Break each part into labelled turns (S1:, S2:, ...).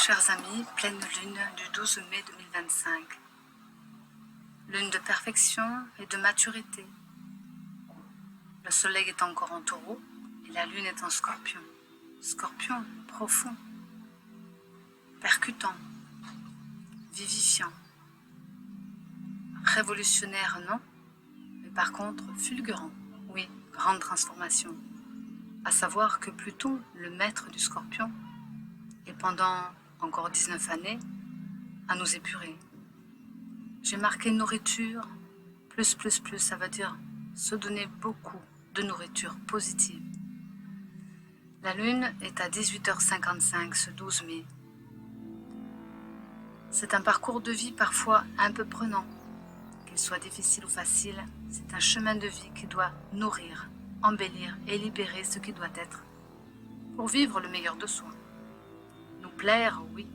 S1: Chers amis, pleine lune du 12 mai 2025. Lune de perfection et de maturité. Le soleil est encore en taureau et la lune est en scorpion. Scorpion profond, percutant, vivifiant. Révolutionnaire, non, mais par contre fulgurant. Oui, grande transformation. À savoir que Pluton, le maître du scorpion, et pendant encore 19 années, à nous épurer. J'ai marqué nourriture, plus, ça veut dire se donner beaucoup de nourriture positive. La lune est à 18h55 ce 12 mai. C'est un parcours de vie parfois un peu prenant. Qu'il soit difficile ou facile, c'est un chemin de vie qui doit nourrir, embellir et libérer ce qui doit être pour vivre le meilleur de soi. Nous plaire, oui,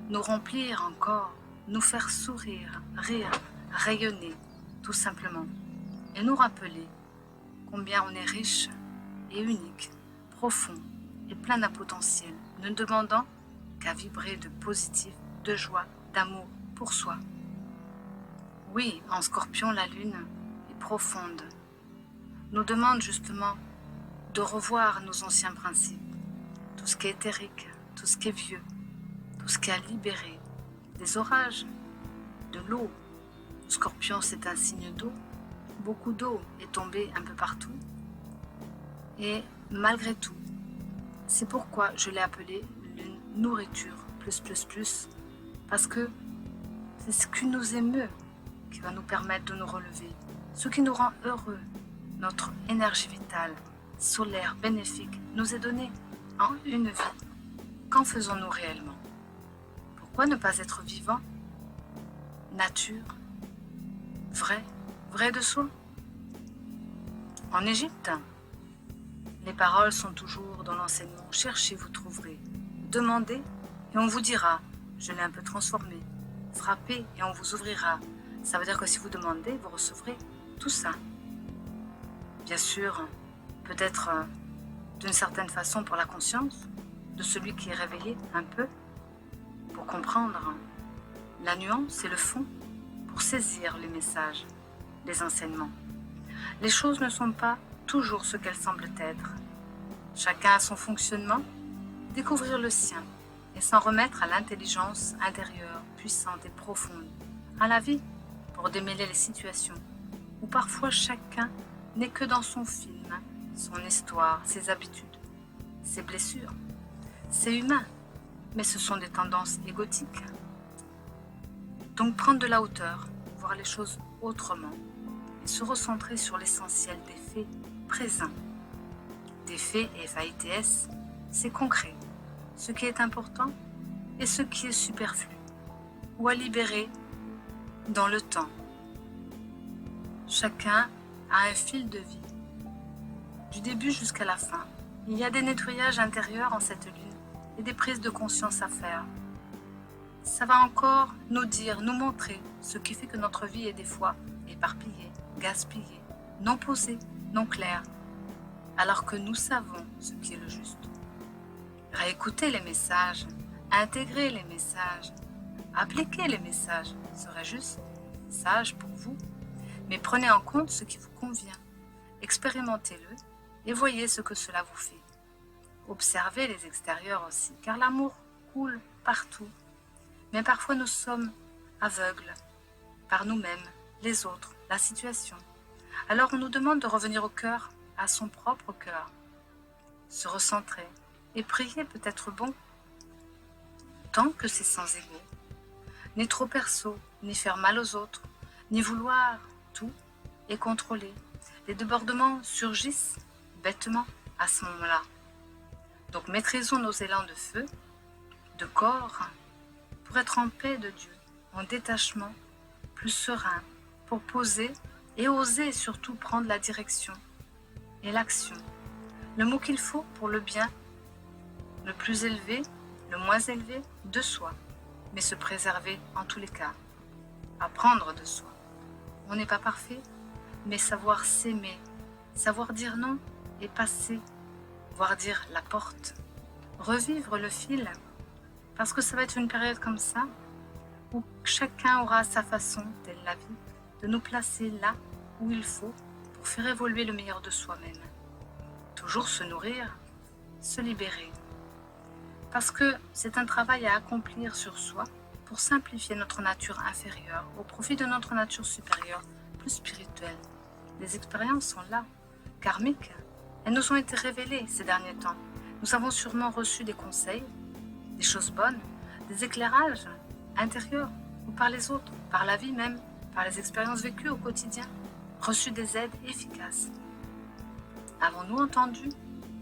S1: nous remplir encore, nous faire sourire, rire, rayonner, tout simplement, et nous rappeler combien on est riche et unique, profond et plein d'un potentiel, ne demandant qu'à vibrer de positif, de joie, d'amour pour soi. Oui, en Scorpion, la lune est profonde, nous demande justement de revoir nos anciens principes, tout ce qui est éthérique, tout ce qui est vieux, tout ce qui a libéré, des orages, de l'eau. Scorpion, c'est un signe d'eau. Beaucoup d'eau est tombée un peu partout. Et malgré tout, c'est pourquoi je l'ai appelé lune nourriture, plus, parce que c'est ce qui nous émeut qui va nous permettre de nous relever, ce qui nous rend heureux. Notre énergie vitale, solaire, bénéfique, nous est donnée en une vie. Qu'en faisons-nous réellement? Pourquoi ne pas être vivant? Nature, vrai de soi. En Égypte, les paroles sont toujours dans l'enseignement. Cherchez, vous trouverez. Demandez et on vous dira. Je l'ai un peu transformé. Frappez et on vous ouvrira. Ça veut dire que si vous demandez, vous recevrez tout ça. Bien sûr, peut-être d'une certaine façon pour la conscience de celui qui est réveillé un peu, pour comprendre la nuance et le fond, pour saisir les messages, les enseignements. Les choses ne sont pas toujours ce qu'elles semblent être. Chacun a son fonctionnement, découvrir le sien et s'en remettre à l'intelligence intérieure, puissante et profonde, à la vie, pour démêler les situations, où parfois chacun n'est que dans son film, son histoire, ses habitudes, ses blessures. C'est humain, mais ce sont des tendances égotiques. Donc prendre de la hauteur, voir les choses autrement et se recentrer sur l'essentiel des faits présents. Des faits, F-A-I-T-S, c'est concret, ce qui est important et ce qui est superflu, ou à libérer dans le temps. Chacun a un fil de vie, du début jusqu'à la fin. Il y a des nettoyages intérieurs en cette lune et des prises de conscience à faire. Ça va encore nous dire, nous montrer ce qui fait que notre vie est des fois éparpillée, gaspillée, non posée, non claire, alors que nous savons ce qui est le juste. Réécouter les messages, intégrer les messages, appliquer les messages serait juste, sage pour vous, mais prenez en compte ce qui vous convient, expérimentez-le et voyez ce que cela vous fait. Observez les extérieurs aussi, car l'amour coule partout. Mais parfois nous sommes aveugles par nous-mêmes, les autres, la situation. Alors on nous demande de revenir au cœur, à son propre cœur, se recentrer et prier peut être bon, tant que c'est sans ego, ni trop perso, ni faire mal aux autres, ni vouloir tout et contrôler. Les débordements surgissent bêtement à ce moment-là. Donc maîtrisons nos élans de feu, de corps, pour être en paix de Dieu, en détachement, plus serein, pour poser et oser surtout prendre la direction et l'action. Le mot qu'il faut pour le bien, le plus élevé, le moins élevé, de soi, mais se préserver en tous les cas, apprendre de soi. On n'est pas parfait, mais savoir s'aimer, savoir dire non et passer, voire dire la porte, revivre le fil Parce que ça va être une période comme ça, où chacun aura sa façon, telle la vie, de nous placer là où il faut pour faire évoluer le meilleur de soi-même. Toujours se nourrir, se libérer. Parce que c'est un travail à accomplir sur soi pour simplifier notre nature inférieure au profit de notre nature supérieure, plus spirituelle. Les expériences sont là, karmiques. Elles nous ont été révélées ces derniers temps. Nous avons sûrement reçu des conseils, des choses bonnes, des éclairages intérieurs ou par les autres, par la vie même, par les expériences vécues au quotidien, reçu des aides efficaces. Avons-nous entendu?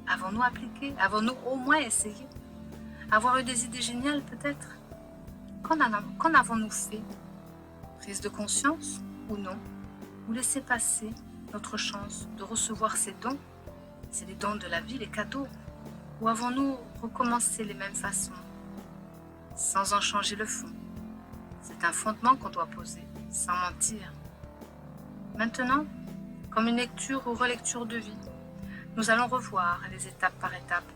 S1: Avons-nous appliqué? Avons-nous au moins essayé? Avoir eu des idées géniales peut-être? Qu'en avons-nous fait? Prise de conscience ou non? Ou laisser passer notre chance de recevoir ces dons? C'est les dons de la vie, les cadeaux. Ou avons-nous recommencé les mêmes façons, sans en changer le fond? C'est un fondement qu'on doit poser, sans mentir. Maintenant, comme une lecture ou relecture de vie, nous allons revoir les étapes par étapes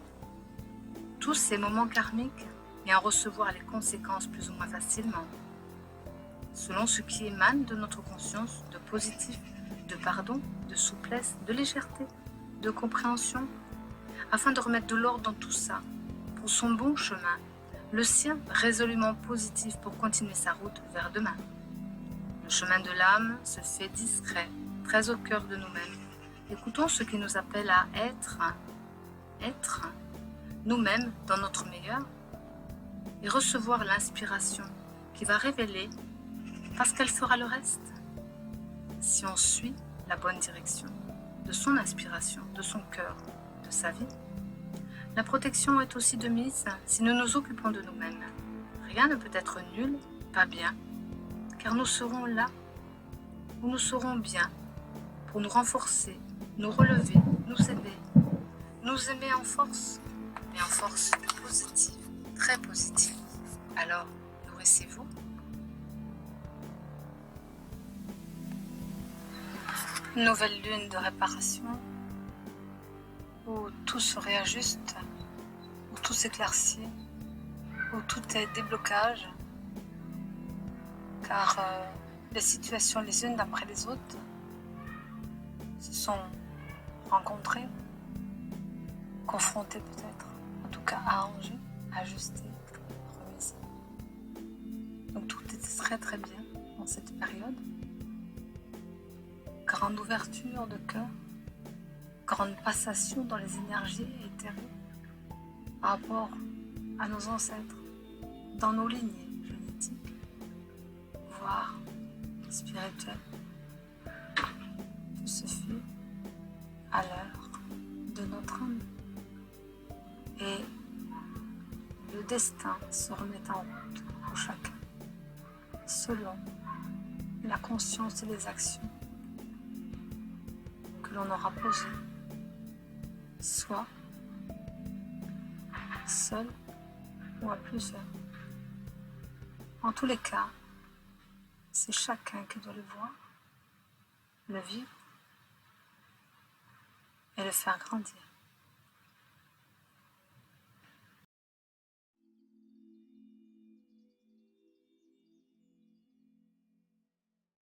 S1: tous ces moments karmiques et en recevoir les conséquences plus ou moins facilement, selon ce qui émane de notre conscience, de positif, de pardon, de souplesse, de légèreté, de compréhension, afin de remettre de l'ordre dans tout ça, pour son bon chemin, le sien résolument positif pour continuer sa route vers demain. Le chemin de l'âme se fait discret, très au cœur de nous-mêmes. Écoutons ce qui nous appelle à être nous-mêmes dans notre meilleur, et recevoir l'inspiration qui va révéler, parce qu'elle fera le reste, si on suit la bonne direction de son inspiration, de son cœur, de sa vie. La protection est aussi de mise si nous nous occupons de nous-mêmes. Rien ne peut être nul, pas bien, car nous serons là où nous serons bien pour nous renforcer, nous relever, nous aimer en force, mais en force positive, très positive. Alors, nourrissez-vous. Nouvelle lune de réparation, où tout se réajuste, où tout s'éclaircit, où tout est déblocage, car les situations les unes après les autres se sont rencontrées, confrontées peut-être, en tout cas arrangées, ajustées, remises. Donc tout était très très bien dans cette période. Grande ouverture de cœur, grande passation dans les énergies éthérées par rapport à nos ancêtres, dans nos lignées génétiques, voire spirituelles. Tout se fait à l'heure de notre âme. Et le destin se remet en route pour chacun, selon la conscience et les actions que l'on aura posées, soit seul ou à plusieurs. En tous les cas, c'est chacun qui doit le voir, le vivre et le faire grandir.